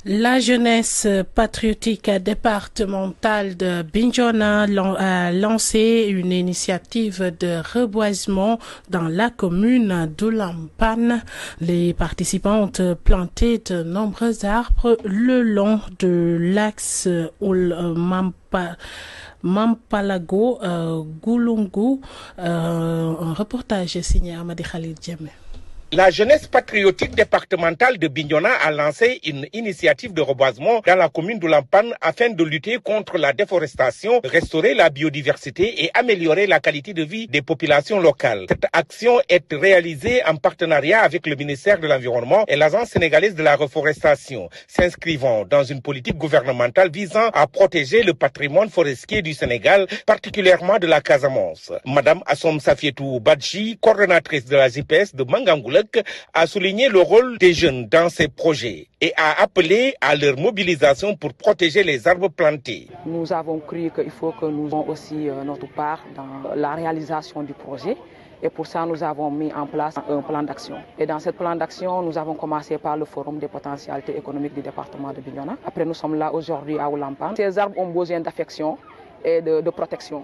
La jeunesse patriotique départementale de Bignona a lancé une initiative de reboisement dans la commune d'Oulampan. Les participantes ont planté de nombreux arbres le long de l'axe Mampalago Goulungu. Un reportage signé Amadi Khalil Djemé. La jeunesse patriotique départementale de Bignona a lancé une initiative de reboisement dans la commune d'Oulampan afin de lutter contre la déforestation, restaurer la biodiversité et améliorer la qualité de vie des populations locales. Cette action est réalisée en partenariat avec le ministère de l'Environnement et l'Agence sénégalaise de la reforestation, s'inscrivant dans une politique gouvernementale visant à protéger le patrimoine forestier du Sénégal, particulièrement de la Casamance. Madame Assom Safietou Badji, coordonnatrice de la GPS de Mangangoulek, a souligné le rôle des jeunes dans ces projets et a appelé à leur mobilisation pour protéger les arbres plantés. Nous avons cru qu'il faut que nous ayons aussi notre part dans la réalisation du projet. Et pour ça, nous avons mis en place un plan d'action. Et dans ce plan d'action, nous avons commencé par le forum des potentialités économiques du département de Bignona. Après, nous sommes là aujourd'hui à Oulampan. Ces arbres ont besoin d'affection et de protection.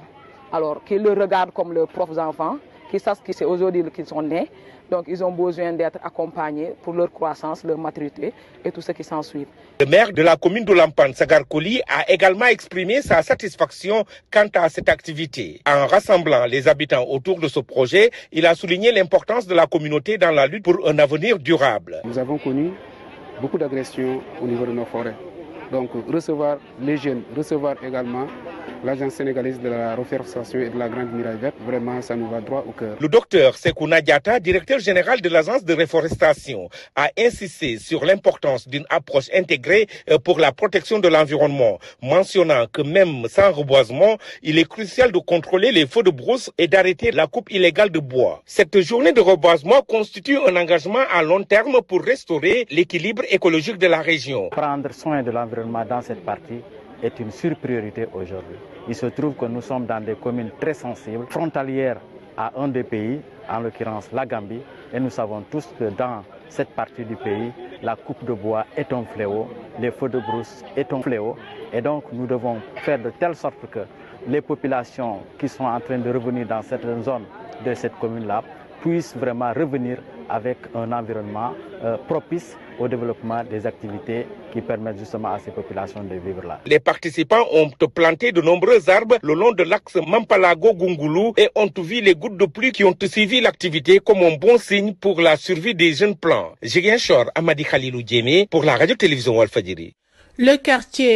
Alors, qu'ils le regardent comme leurs propres enfants, qu'ils sachent que c'est aujourd'hui qu'ils sont nés. Donc, ils ont besoin d'être accompagnés pour leur croissance, leur maturité et tout ce qui s'ensuit. Le maire de la commune d'Oulampan, Sagar Koli, a également exprimé sa satisfaction quant à cette activité. En rassemblant les habitants autour de ce projet, il a souligné l'importance de la communauté dans la lutte pour un avenir durable. Nous avons connu beaucoup d'agressions au niveau de nos forêts. Donc, recevoir les jeunes, recevoir également l'Agence sénégalaise de la reforestation et de la Grande Muraille Verte, vraiment, ça nous va droit au cœur. Le docteur Sekouna Diatta, directeur général de l'Agence de reforestation, a insisté sur l'importance d'une approche intégrée pour la protection de l'environnement, mentionnant que même sans reboisement, il est crucial de contrôler les feux de brousse et d'arrêter la coupe illégale de bois. Cette journée de reboisement constitue un engagement à long terme pour restaurer l'équilibre écologique de la région. Prendre soin de l'environnement dans cette partie est une surpriorité aujourd'hui. Il se trouve que nous sommes dans des communes très sensibles, frontalières à un des pays, en l'occurrence la Gambie, et nous savons tous que dans cette partie du pays, la coupe de bois est un fléau, les feux de brousse est un fléau, et donc nous devons faire de telle sorte que les populations qui sont en train de revenir dans certaines zones de cette commune-là puissent vraiment revenir avec un environnement propice au développement des activités qui permettent justement à ces populations de vivre là. Les participants ont planté de nombreux arbres le long de l'axe Mampalago-Goungulu et ont vu les gouttes de pluie qui ont suivi l'activité comme un bon signe pour la survie des jeunes plants. Ziguinchor, Amadi Khalilou Djemé pour la radio-télévision Walfadjri. Le quartier